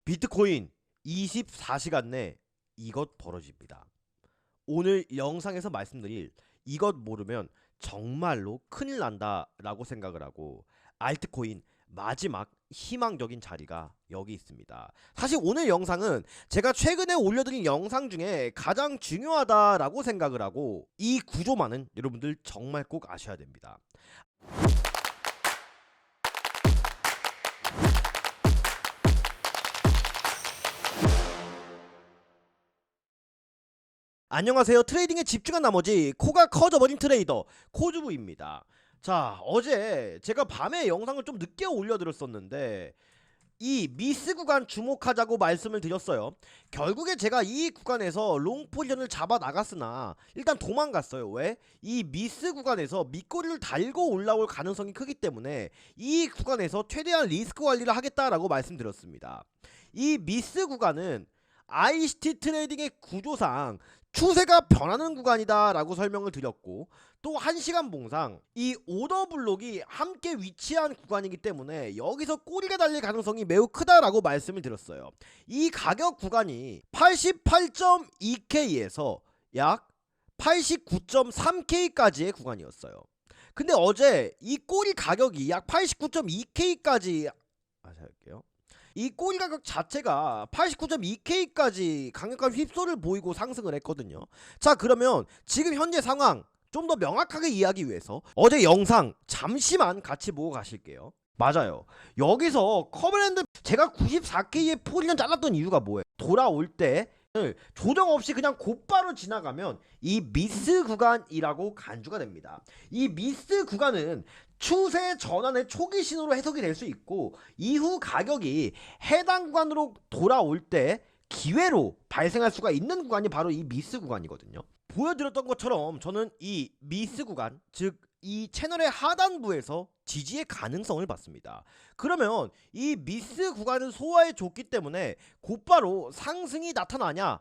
비트코인 24시간 내 이것 벌어집니다. 오늘 영상에서 말씀드릴 이것 모르면 정말로 큰일 난다 라고 생각을 하고 알트코인 마지막 희망적인 자리가 여기 있습니다. 사실 오늘 영상은 제가 최근에 올려드린 영상 중에 가장 중요하다라고 생각을 하고 이 구조만은 여러분들 정말 꼭 아셔야 됩니다. 안녕하세요. 트레이딩에 집중한 나머지 코가 커져버린 트레이더 코주부입니다. 자, 어제 제가 밤에 영상을 좀 늦게 올려드렸었는데 이 미스 구간 주목하자고 말씀을 드렸어요. 결국에 제가 이 구간에서 롱 포지션을 잡아 나갔으나 일단 도망갔어요. 왜? 이 미스 구간에서 밑꼬리를 달고 올라올 가능성이 크기 때문에 이 구간에서 최대한 리스크 관리를 하겠다라고 말씀드렸습니다. 이 미스 구간은 ICT 트레이딩의 구조상 추세가 변하는 구간이다 라고 설명을 드렸고, 또 1시간 봉상 이 오더 블록이 함께 위치한 구간이기 때문에 여기서 꼬리가 달릴 가능성이 매우 크다라고 말씀을 드렸어요. 이 가격 구간이 88.2K에서 약 89.3K까지의 구간이었어요. 근데 어제 이 꼬리 가격이 약 89.2K까지 할게요. 이 꼬리 가격 자체가 89.2K까지 강력한 휩소를 보이고 상승을 했거든요. 자, 그러면 지금 현재 상황 좀 더 명확하게 이해하기 위해서 어제 영상 잠시만 같이 보고 가실게요. 맞아요. 여기서 커브랜드 제가 94K의 포지션 잘랐던 이유가 뭐예요? 돌아올 때 조정 없이 그냥 곧바로 지나가면 이 미스 구간이라고 간주가 됩니다. 이 미스 구간은 추세 전환의 초기 신호로 해석이 될 수 있고, 이후 가격이 해당 구간으로 돌아올 때 기회로 발생할 수가 있는 구간이 바로 이 미스 구간이거든요. 보여드렸던 것처럼 저는 이 미스 구간, 즉 이 채널의 하단부에서 지지의 가능성을 봤습니다. 그러면 이 미스 구간을 소화해 줬기 때문에 곧바로 상승이 나타나냐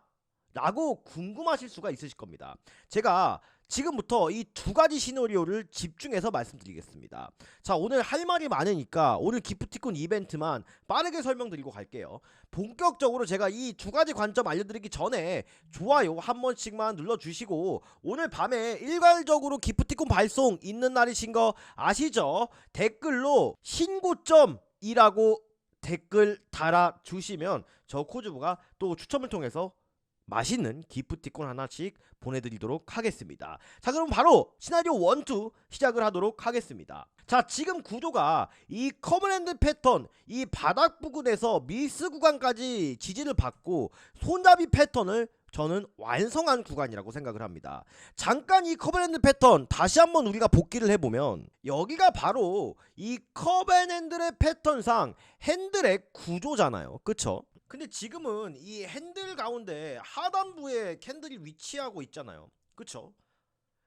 라고 궁금하실 수가 있으실 겁니다. 제가 지금부터 이 두 가지 시나리오를 집중해서 말씀드리겠습니다. 자, 오늘 할 말이 많으니까 오늘 기프티콘 이벤트만 빠르게 설명드리고 갈게요. 본격적으로 제가 이 두 가지 관점 알려드리기 전에 좋아요 한 번씩만 눌러주시고, 오늘 밤에 일괄적으로 기프티콘 발송 있는 날이신 거 아시죠? 댓글로 신고점이라고 댓글 달아주시면 저 코주부가 또 추첨을 통해서 맛있는 기프티콘 하나씩 보내드리도록 하겠습니다. 자, 그럼 바로 시나리오 1, 2 시작을 하도록 하겠습니다. 자, 지금 구조가 이 커브랜드 패턴, 이 바닥 부근에서 미스 구간까지 지지를 받고 손잡이 패턴을 저는 완성한 구간이라고 생각을 합니다. 잠깐 이 커브랜드 패턴 다시 한번 우리가 복기를 해보면 여기가 바로 이 커브앤핸들의 패턴상 핸들의 구조잖아요. 그쵸? 근데 지금은 이 핸들 가운데 하단부에 캔들이 위치하고 있잖아요. 그쵸?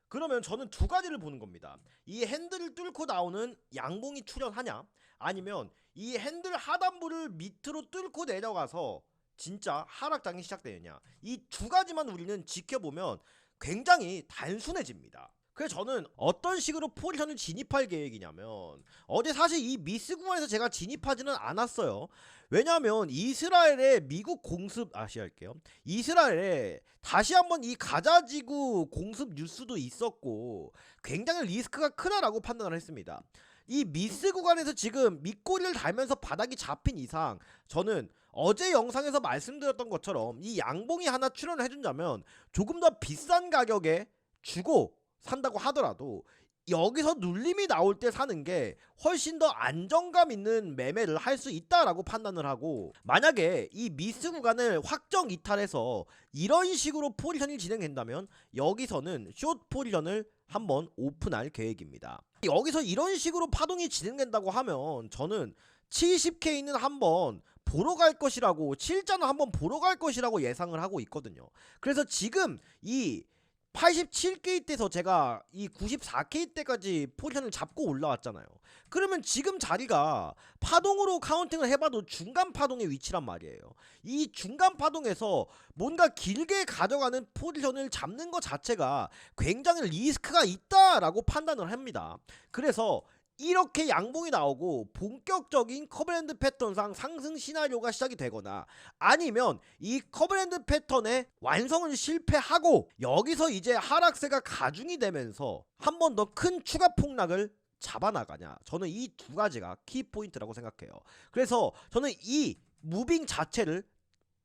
그러면 저는 두 가지를 보는 겁니다. 이 핸들을 뚫고 나오는 양봉이 출현하냐, 아니면 이 핸들 하단부를 밑으로 뚫고 내려가서 진짜 하락장이 시작되느냐, 이 두 가지만 우리는 지켜보면 굉장히 단순해집니다. 그래서 저는 어떤 식으로 포지션을 진입할 계획이냐면, 어제 사실 이 미스 구간에서 제가 진입하지는 않았어요. 왜냐하면 이스라엘의 미국 공습 아시아일게요. 이스라엘에 다시 한번 이 가자지구 공습 뉴스도 있었고 굉장히 리스크가 크다라고 판단을 했습니다. 이 미스 구간에서 지금 밑꼬리를 달면서 바닥이 잡힌 이상 저는 어제 영상에서 말씀드렸던 것처럼 이 양봉이 하나 출현을 해준다면 조금 더 비싼 가격에 주고 산다고 하더라도 여기서 눌림이 나올 때 사는 게 훨씬 더 안정감 있는 매매를 할 수 있다라고 판단을 하고, 만약에 이 미스 구간을 확정 이탈해서 이런 식으로 포지션이 진행된다면 여기서는 숏 포지션을 한번 오픈할 계획입니다. 여기서 이런 식으로 파동이 진행된다고 하면 저는 70K는 한번 보러 갈 것이라고, 7자는 한번 보러 갈 것이라고 예상을 하고 있거든요. 그래서 지금 이 87K 때서 제가 이 94K 때까지 포지션을 잡고 올라왔잖아요. 그러면 지금 자리가 파동으로 카운팅을 해봐도 중간 파동의 위치란 말이에요. 이 중간 파동에서 뭔가 길게 가져가는 포지션을 잡는 것 자체가 굉장히 리스크가 있다라고 판단을 합니다. 그래서 이렇게 양봉이 나오고 본격적인 커브랜드 패턴상 상승 시나리오가 시작이 되거나 아니면 이 커브랜드 패턴의 완성을 실패하고 여기서 이제 하락세가 가중이 되면서 한 번 더 큰 추가 폭락을 잡아나가냐, 저는 이 두 가지가 키포인트라고 생각해요. 그래서 저는 이 무빙 자체를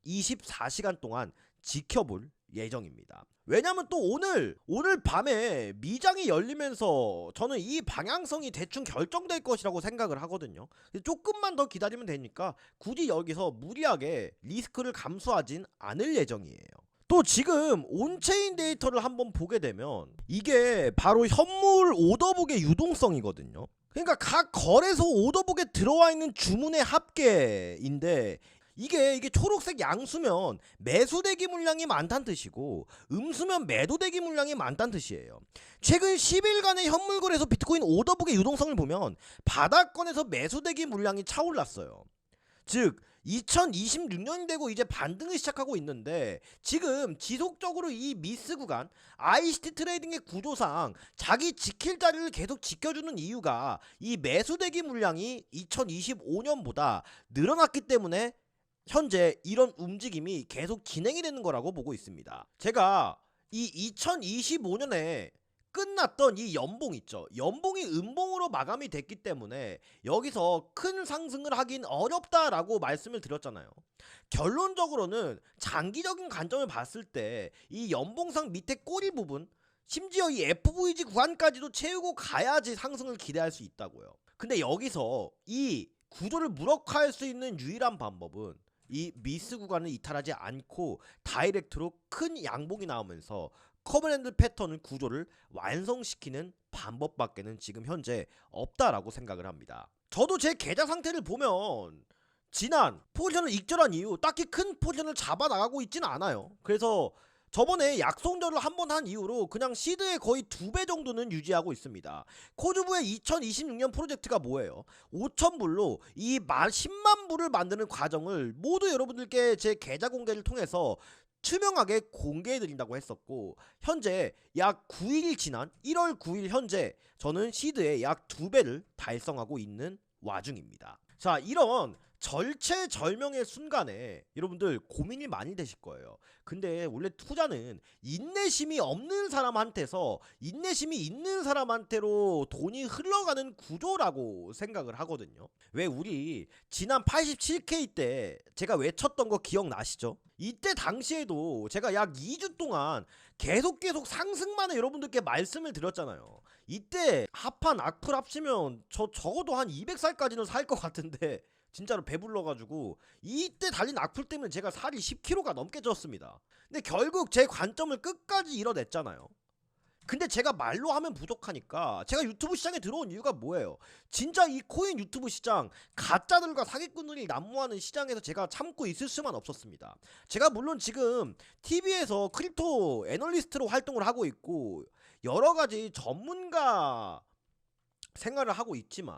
24시간 동안 지켜볼 예정입니다. 왜냐면 또 오늘 밤에 미장이 열리면서 저는 이 방향성이 대충 결정될 것이라고 생각을 하거든요. 조금만 더 기다리면 되니까 굳이 여기서 무리하게 리스크를 감수하진 않을 예정이에요. 또 지금 온체인 데이터를 한번 보게 되면 이게 바로 현물 오더북의 유동성이거든요. 그러니까 각 거래소 오더북에 들어와 있는 주문의 합계인데 이게 초록색 양수면 매수 대기 물량이 많다는 뜻이고 음수면 매도 대기 물량이 많다는 뜻이에요. 최근 10일간의 현물 거래소 비트코인 오더북의 유동성을 보면 바닥권에서 매수 대기 물량이 차올랐어요. 즉 2026년이 되고 이제 반등을 시작하고 있는데 지금 지속적으로 이 미스 구간 ICT 트레이딩의 구조상 자기 지킬 자리를 계속 지켜주는 이유가 이 매수 대기 물량이 2025년보다 늘어났기 때문에 현재 이런 움직임이 계속 진행이 되는 거라고 보고 있습니다. 제가 이 2025년에 끝났던 이 연봉 있죠. 연봉이 음봉으로 마감이 됐기 때문에 여기서 큰 상승을 하긴 어렵다라고 말씀을 드렸잖아요. 결론적으로는 장기적인 관점을 봤을 때 이 연봉상 밑에 꼬리 부분, 심지어 이 FVG 구간까지도 채우고 가야지 상승을 기대할 수 있다고요. 근데 여기서 이 구조를 무력화할 수 있는 유일한 방법은 이 미스 구간을 이탈하지 않고 다이렉트로 큰 양봉이 나오면서 커브랜드 패턴 구조를 완성시키는 방법밖에는 지금 현재 없다라고 생각을 합니다. 저도 제 계좌 상태를 보면 지난 포지션을 익절한 이후 딱히 큰 포지션을 잡아 나가고 있지는 않아요. 그래서 저번에 약손절을 한번 한 이후로 그냥 시드의 거의 2배 정도는 유지하고 있습니다. 코주부의 2026년 프로젝트가 뭐예요? 5,000불로 이 10만 불을 만드는 과정을 모두 여러분들께 제 계좌 공개를 통해서 투명하게 공개해드린다고 했었고 현재 약 9일 지난 1월 9일 현재 저는 시드의 약 2배를 달성하고 있는 와중입니다. 자, 이런 절체절명의 순간에 여러분들 고민이 많이 되실 거예요. 근데 원래 투자는 인내심이 없는 사람한테서 인내심이 있는 사람한테로 돈이 흘러가는 구조라고 생각을 하거든요. 왜 우리 지난 87K 때 제가 외쳤던 거 기억나시죠? 이때 당시에도 제가 약 2주 동안 계속 상승만을 여러분들께 말씀을 드렸잖아요. 이때 합한 악플 합치면 적어도 한 200살까지는 살 것 같은데 진짜로 배불러가지고 이때 달린 악플 때문에 제가 살이 10kg가 넘게 쪘습니다. 근데 결국 제 관점을 끝까지 이뤄냈잖아요. 근데 제가 말로 하면 부족하니까 제가 유튜브 시장에 들어온 이유가 뭐예요? 진짜 이 코인 유튜브 시장 가짜들과 사기꾼들이 난무하는 시장에서 제가 참고 있을 수만 없었습니다. 제가 물론 지금 TV에서 크립토 애널리스트로 활동을 하고 있고 여러가지 전문가 생활을 하고 있지만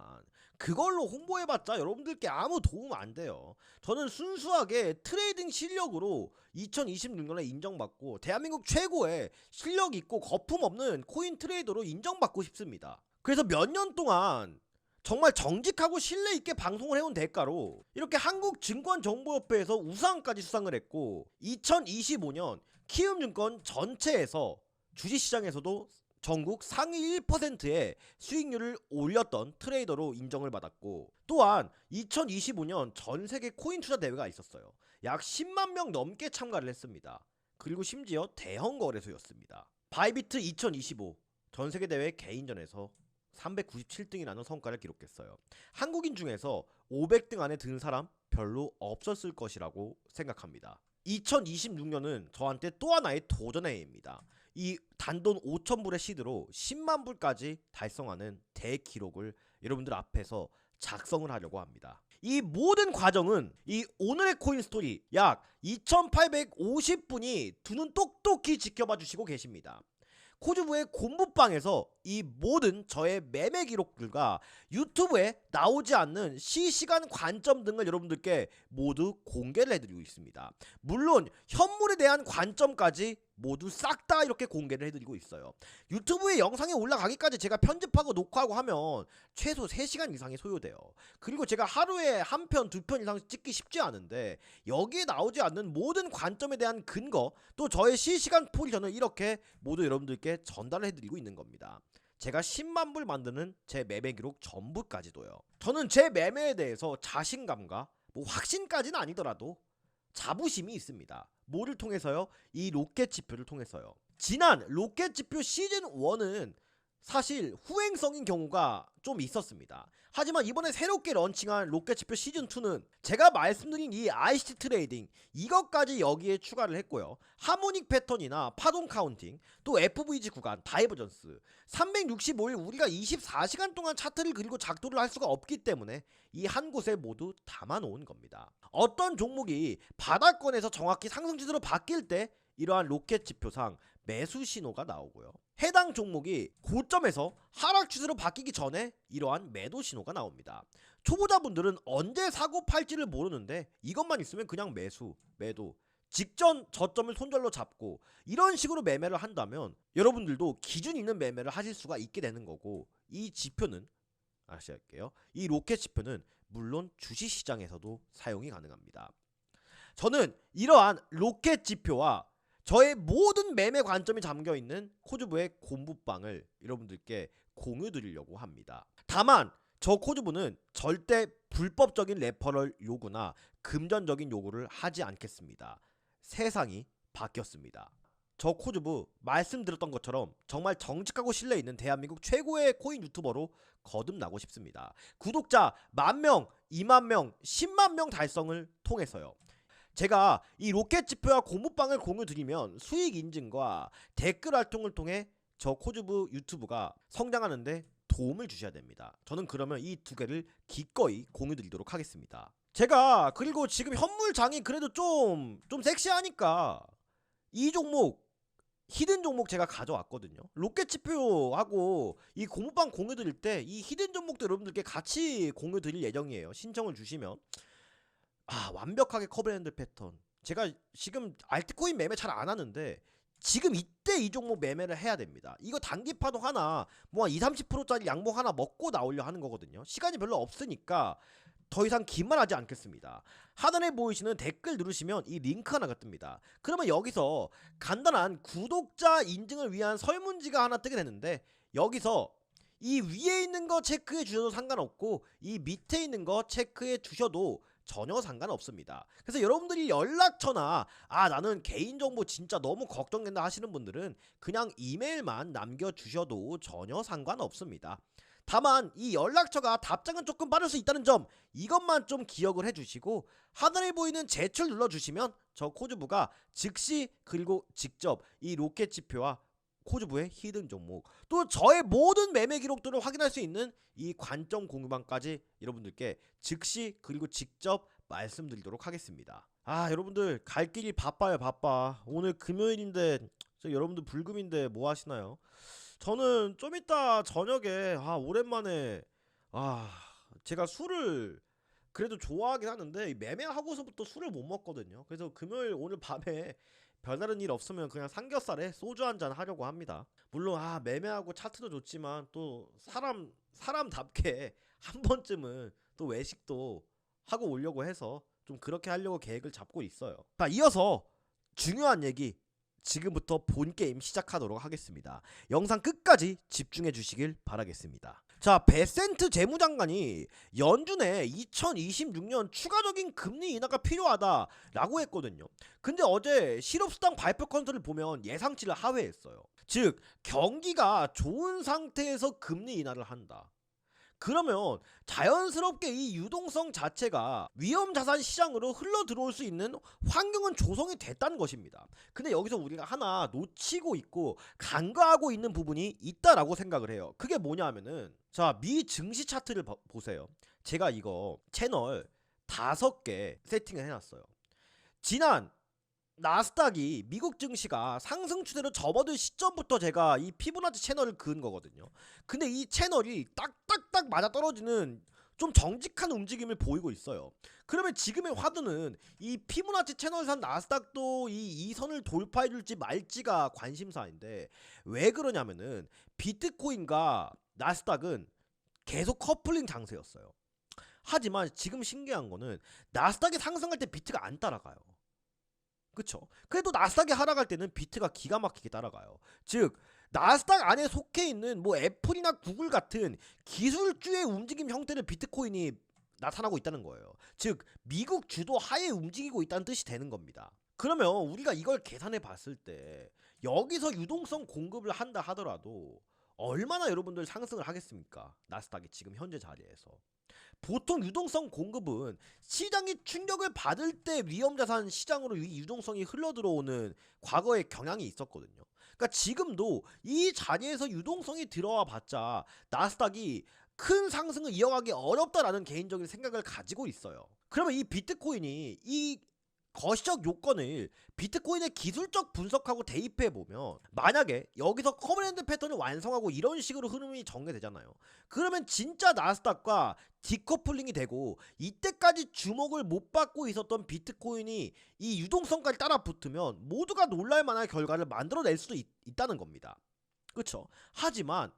그걸로 홍보해봤자 여러분들께 아무 도움 안 돼요. 저는 순수하게 트레이딩 실력으로 2026년에 인정받고 대한민국 최고의 실력 있고 거품 없는 코인 트레이더로 인정받고 싶습니다. 그래서 몇 년 동안 정말 정직하고 신뢰 있게 방송을 해온 대가로 이렇게 한국증권정보협회에서 우상까지 수상을 했고 2025년 키움증권 전체에서 주식시장에서도 전국 상위 1%의 수익률을 올렸던 트레이더로 인정을 받았고 또한 2025년 전세계 코인 투자 대회가 있었어요. 약 10만 명 넘게 참가를 했습니다. 그리고 심지어 대형 거래소였습니다. 바이비트 2025 전세계 대회 개인전에서 397등이라는 성과를 기록했어요. 한국인 중에서 500등 안에 든 사람 별로 없었을 것이라고 생각합니다. 2026년은 저한테 또 하나의 도전의 해입니다. 이 단돈 5,000불의 시드로 10만 불까지 달성하는 대기록을 여러분들 앞에서 작성을 하려고 합니다. 이 모든 과정은 이 오늘의 코인 스토리 약 2,850분이 두 눈 똑똑히 지켜봐 주시고 계십니다. 코주부의 공부방에서 이 모든 저의 매매 기록들과 유튜브에 나오지 않는 실시간 관점 등을 여러분들께 모두 공개를 해드리고 있습니다. 물론 현물에 대한 관점까지 모두 싹 다 이렇게 공개를 해드리고 있어요. 유튜브에 영상이 올라가기까지 제가 편집하고 녹화하고 하면 최소 3시간 이상이 소요돼요. 그리고 제가 하루에 한 편, 2편 이상 찍기 쉽지 않은데 여기에 나오지 않는 모든 관점에 대한 근거, 또 저의 실시간 폴이 저는 이렇게 모두 여러분들께 전달을 해드리고 있는 겁니다. 제가 10만 불 만드는 제 매매 기록 전부까지도요. 저는 제 매매에 대해서 자신감과 뭐 확신까지는 아니더라도 자부심이 있습니다. 뭐를 통해서요? 이 로켓 지표를 통해서요. 지난 로켓 지표 시즌 1은 사실 후행성인 경우가 좀 있었습니다. 하지만 이번에 새롭게 런칭한 로켓 지표 시즌 2는 제가 말씀드린 이 ICT 트레이딩 이것까지 여기에 추가를 했고요. 하모닉 패턴이나 파동 카운팅, 또 FVG 구간, 다이버전스 365일 우리가 24시간 동안 차트를 그리고 작도를 할 수가 없기 때문에 이 한 곳에 모두 담아 놓은 겁니다. 어떤 종목이 바닥권에서 정확히 상승지수로 바뀔 때 이러한 로켓 지표상 매수 신호가 나오고요. 해당 종목이 고점에서 하락 추세로 바뀌기 전에 이러한 매도 신호가 나옵니다. 초보자분들은 언제 사고 팔지를 모르는데 이것만 있으면 그냥 매수, 매도, 직전 저점을 손절로 잡고 이런 식으로 매매를 한다면 여러분들도 기준 있는 매매를 하실 수가 있게 되는 거고, 이 지표는 아셔야할게요. 이 로켓 지표는 물론 주식시장에서도 사용이 가능합니다. 저는 이러한 로켓 지표와 저의 모든 매매 관점이 잠겨있는 코즈부의 곰부빵을 여러분들께 공유 드리려고 합니다. 다만 저 코즈부는 절대 불법적인 레퍼럴 요구나 금전적인 요구를 하지 않겠습니다. 세상이 바뀌었습니다. 저 코즈부 말씀드렸던 것처럼 정말 정직하고 신뢰있는 대한민국 최고의 코인 유튜버로 거듭나고 싶습니다. 구독자 10,000명, 20,000명, 100,000명 달성을 통해서요. 제가 이 로켓 지표와 고무빵을 공유 드리면 수익 인증과 댓글 활동을 통해 저 코즈부 유튜브가 성장하는데 도움을 주셔야 됩니다. 저는 그러면 이 두 개를 기꺼이 공유 드리도록 하겠습니다. 제가 그리고 지금 현물장이 그래도 좀 섹시하니까 이 종목 히든 종목 제가 가져왔거든요. 로켓 지표하고 이 고무빵 공유 드릴 때 이 히든 종목도 여러분들께 같이 공유 드릴 예정이에요. 신청을 주시면. 완벽하게 커브랜드 패턴. 제가 지금 알트코인 매매 잘 안 하는데 지금 이때 이 종목 매매를 해야 됩니다. 이거 단기 파동 하나 뭐 한 20-30%짜리 양봉 하나 먹고 나오려 하는 거거든요. 시간이 별로 없으니까 더 이상 긴말하지 않겠습니다. 하단에 보이시는 댓글 누르시면 이 링크 하나가 뜹니다. 그러면 여기서 간단한 구독자 인증을 위한 설문지가 하나 뜨게 되는데, 여기서 이 위에 있는 거 체크해 주셔도 상관없고 이 밑에 있는 거 체크해 주셔도 전혀 상관없습니다. 그래서 여러분들이 연락처나 나는 개인정보 진짜 너무 걱정된다 하시는 분들은 그냥 이메일만 남겨주셔도 전혀 상관없습니다. 다만 이 연락처가 답장은 조금 빠를 수 있다는 점, 이것만 좀 기억을 해주시고 하단에 보이는 제출 눌러주시면 저 코즈부가 즉시 그리고 직접 이 로켓 지표와 코즈부의 히든 종목, 또 저의 모든 매매 기록들을 확인할 수 있는 이 관점 공유방까지 여러분들께 즉시 그리고 직접 말씀드리도록 하겠습니다. 여러분들 갈 길이 바빠요. 바빠. 오늘 금요일인데 여러분들 불금인데 뭐 하시나요? 저는 좀 이따 저녁에 오랜만에 제가 술을 그래도 좋아하긴 하는데 매매하고서부터 술을 못 먹거든요. 그래서 금요일 오늘 밤에 별다른 일 없으면 그냥 삼겹살에 소주 한잔 하려고 합니다. 물론 매매하고 차트도 좋지만 또 사람답게 한 번쯤은 또 외식도 하고 오려고 해서 좀 그렇게 하려고 계획을 잡고 있어요. 이어서 중요한 얘기 지금부터 본 게임 시작하도록 하겠습니다. 영상 끝까지 집중해 주시길 바라겠습니다. 자, 베센트 재무장관이 연준에 2026년 추가적인 금리 인하가 필요하다라고 했거든요. 근데 어제 실업수당 발표 컨설을 보면 예상치를 하회했어요. 즉 경기가 좋은 상태에서 금리 인하를 한다. 그러면 자연스럽게 이 유동성 자체가 위험자산 시장으로 흘러 들어올 수 있는 환경은 조성이 됐다는 것입니다. 근데 여기서 우리가 하나 놓치고 있고 간과하고 있는 부분이 있다라고 생각을 해요. 그게 뭐냐 하면은, 자, 미 증시 차트를 보세요. 제가 이거 채널 5개 세팅을 해놨어요. 지난 나스닥이 미국 증시가 상승 추세로 접어들 시점부터 제가 이 피보나치 채널을 그은 거거든요. 근데 이 채널이 딱딱딱 맞아떨어지는 좀 정직한 움직임을 보이고 있어요. 그러면 지금의 화두는 이 피보나치 채널산 나스닥도 이 선을 돌파해줄지 말지가 관심사인데, 왜 그러냐면은 비트코인과 나스닥은 계속 커플링 장세였어요. 하지만 지금 신기한 거는 나스닥이 상승할 때 비트가 안 따라가요. 그쵸? 그래도 나스닥이 하락할 때는 비트가 기가 막히게 따라가요. 즉 나스닥 안에 속해 있는 뭐 애플이나 구글 같은 기술주의 움직임 형태를 비트코인이 나타나고 있다는 거예요. 즉 미국 주도 하에 움직이고 있다는 뜻이 되는 겁니다. 그러면 우리가 이걸 계산해 봤을 때 여기서 유동성 공급을 한다 하더라도 얼마나 여러분들 상승을 하겠습니까? 나스닥이 지금 현재 자리에서. 보통 유동성 공급은 시장이 충격을 받을 때 위험자산 시장으로 이 유동성이 흘러들어오는 과거의 경향이 있었거든요. 그러니까 지금도 이 자리에서 유동성이 들어와 봤자 나스닥이 큰 상승을 이어가기 어렵다라는 개인적인 생각을 가지고 있어요. 그러면 이 비트코인이 이 거시적 요건을 비트코인의 기술적 분석하고 대입해보면, 만약에 여기서 커버랜드 패턴을 완성하고 이런 식으로 흐름이 전개되잖아요. 그러면 진짜 나스닥과 디커플링이 되고 이때까지 주목을 못 받고 있었던 비트코인이 이 유동성까지 따라 붙으면 모두가 놀랄만한 결과를 만들어낼 수도 있다는 겁니다. 그쵸? 하지만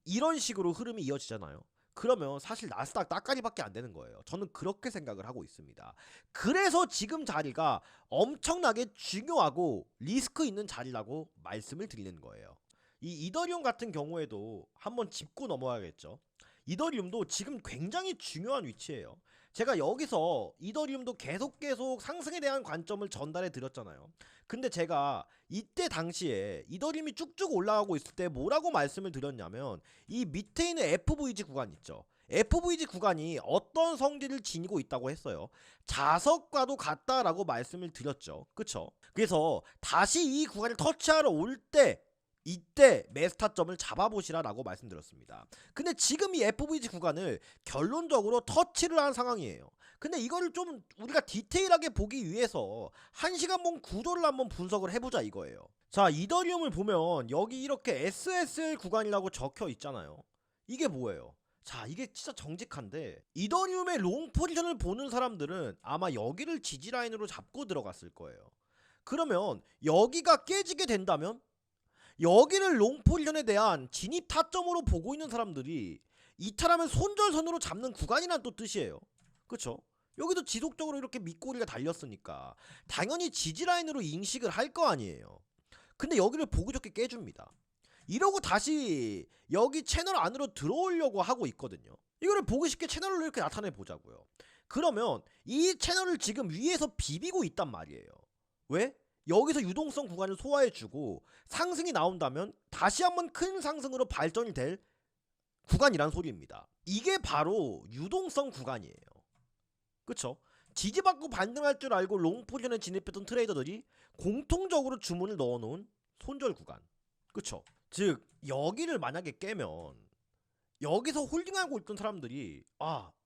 이런 식으로 흐름이 이어지잖아요. 그러면 사실 나스닥 따까리밖에 안 되는 거예요. 저는 그렇게 생각을 하고 있습니다. 그래서 지금 자리가 엄청나게 중요하고 리스크 있는 자리라고 말씀을 드리는 거예요. 이 이더리움 같은 경우에도 한번 짚고 넘어가겠죠. 이더리움도 지금 굉장히 중요한 위치예요. 제가 여기서 이더리움도 계속 상승에 대한 관점을 전달해 드렸잖아요. 근데 제가 이때 당시에 이더리움이 쭉쭉 올라가고 있을 때 뭐라고 말씀을 드렸냐면, 이 밑에 있는 FVG 구간 있죠. FVG 구간이 어떤 성질을 지니고 있다고 했어요. 자석과도 같다라고 말씀을 드렸죠. 그쵸? 그래서 다시 이 구간을 터치하러 올 때 이때 매스타점을 잡아보시라 라고 말씀드렸습니다. 근데 지금 이 FVG 구간을 결론적으로 터치를 한 상황이에요. 근데 이거를 좀 우리가 디테일하게 보기 위해서 1시간 봉 구도를 한번 분석을 해보자 이거예요. 자, 이더리움을 보면 여기 이렇게 SSL 구간이라고 적혀 있잖아요. 이게 뭐예요? 자, 이게 진짜 정직한데, 이더리움의 롱 포지션을 보는 사람들은 아마 여기를 지지라인으로 잡고 들어갔을 거예요. 그러면 여기가 깨지게 된다면 여기를 롱 포지션에 대한 진입 타점으로 보고 있는 사람들이 이탈하면 손절선으로 잡는 구간이란 또 뜻이에요. 그쵸? 여기도 지속적으로 이렇게 밑꼬리가 달렸으니까 당연히 지지라인으로 인식을 할 거 아니에요. 근데 여기를 보기 좋게 깨줍니다. 이러고 다시 여기 채널 안으로 들어오려고 하고 있거든요. 이거를 보기 쉽게 채널로 이렇게 나타내 보자고요. 그러면 이 채널을 지금 위에서 비비고 있단 말이에요. 왜? 여기서 유동성 구간을 소화해주고 상승이 나온다면 다시 한번 큰 상승으로 발전이 될 구간이란 소리입니다. 이게 바로 유동성 구간이에요. 그쵸? 지지받고 반등할 줄 알고 롱 포지션에 진입했던 트레이더들이 공통적으로 주문을 넣어놓은 손절 구간. 그쵸? 즉 여기를 만약에 깨면 여기서 홀딩하고 있던 사람들이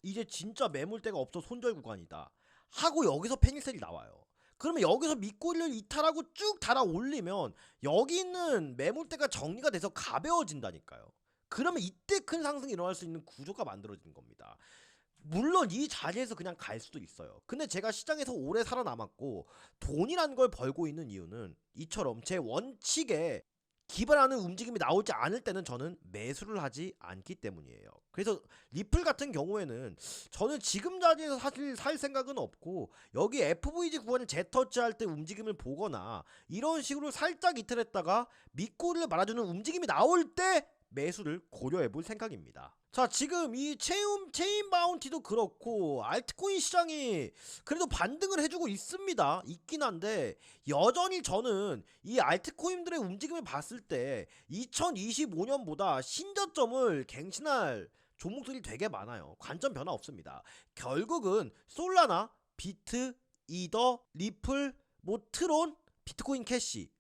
이제 진짜 매물대가 없어 손절 구간이다 하고 여기서 패닉셀이 나와요. 그러면 여기서 밑꼬리를 이탈하고 쭉 달아 올리면 여기 있는 매물대가 정리가 돼서 가벼워진다니까요. 그러면 이때 큰 상승이 일어날 수 있는 구조가 만들어지는 겁니다. 물론 이 자리에서 그냥 갈 수도 있어요. 근데 제가 시장에서 오래 살아남았고 돈이라는 걸 벌고 있는 이유는 이처럼 제 원칙에 기반하는 움직임이 나오지 않을 때는 저는 매수를 하지 않기 때문이에요. 그래서 리플 같은 경우에는 저는 지금 자리에서 사실 살 생각은 없고, 여기 FVG 구간을 재터치할 때 움직임을 보거나 이런 식으로 살짝 이탈했다가 밑꼬리를 말아주는 움직임이 나올 때 매수를 고려해볼 생각입니다. 자, 지금 이 체인 바운티도 그렇고 알트코인 시장이 그래도 반등을 해주고 있긴 한데, 여전히 저는 이 알트코인들의 움직임을 봤을 때 2025년보다 신저점을 갱신할 종목들이 되게 많아요. 관점 변화 없습니다. 결국은 솔라나, 비트, 이더, 리플, 트론, 비트코인 캐시,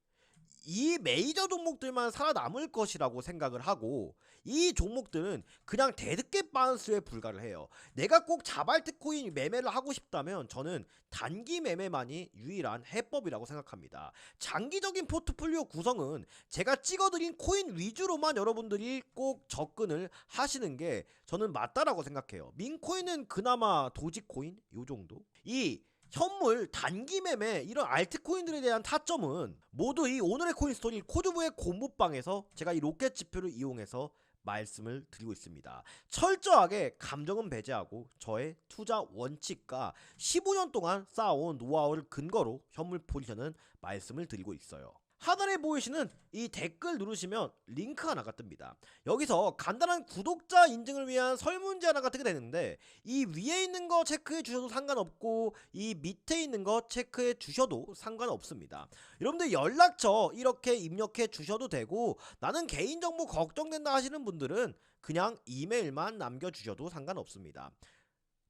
이 메이저 종목들만 살아남을 것이라고 생각을 하고, 이 종목들은 그냥 대드게 바운스에 불과를 해요. 내가 꼭 자발트코인 매매를 하고 싶다면 저는 단기 매매만이 유일한 해법이라고 생각합니다. 장기적인 포트폴리오 구성은 제가 찍어드린 코인 위주로만 여러분들이 꼭 접근을 하시는 게 저는 맞다라고 생각해요. 민코인은 그나마 도지코인 요 정도. 이 현물 단기 매매 이런 알트코인들에 대한 타점은 모두 이 오늘의 코인 스토리 코주부의 공부방에서 제가 이 로켓 지표를 이용해서 말씀을 드리고 있습니다. 철저하게 감정은 배제하고 저의 투자 원칙과 15년 동안 쌓아온 노하우를 근거로 현물 포지션은 말씀을 드리고 있어요. 하단에 보이시는 이 댓글 누르시면 링크 하나가 뜹니다. 여기서 간단한 구독자 인증을 위한 설문지 하나가 뜨게 되는데 이 위에 있는 거 체크해 주셔도 상관없고 이 밑에 있는 거 체크해 주셔도 상관없습니다. 여러분들 연락처 이렇게 입력해 주셔도 되고 나는 개인정보 걱정된다 하시는 분들은 그냥 이메일만 남겨주셔도 상관없습니다.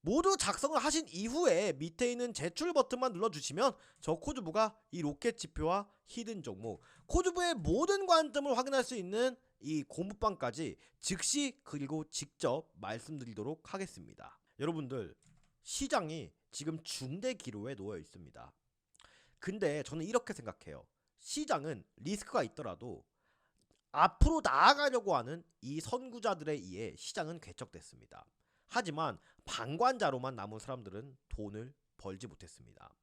모두 작성을 하신 이후에 밑에 있는 제출 버튼만 눌러주시면 저 코주부가 이 로켓 지표와 히든 종목, 코주부의 모든 관점을 확인할 수 있는 이 공부방까지 즉시 그리고 직접 말씀드리도록 하겠습니다. 여러분들 시장이 지금 중대 기로에 놓여 있습니다. 근데 저는 이렇게 생각해요. 시장은 리스크가 있더라도 앞으로 나아가려고 하는 이 선구자들에 의해 시장은 개척됐습니다. 하지만 방관자로만 남은 사람들은 돈을 벌지 못했습니다.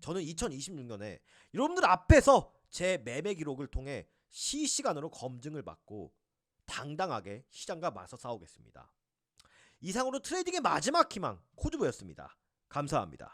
저는 2026년에 여러분들 앞에서 제 매매 기록을 통해 실시간으로 검증을 받고 당당하게 시장과 맞서 싸우겠습니다. 이상으로 트레이딩의 마지막 희망 코주부였습니다. 감사합니다.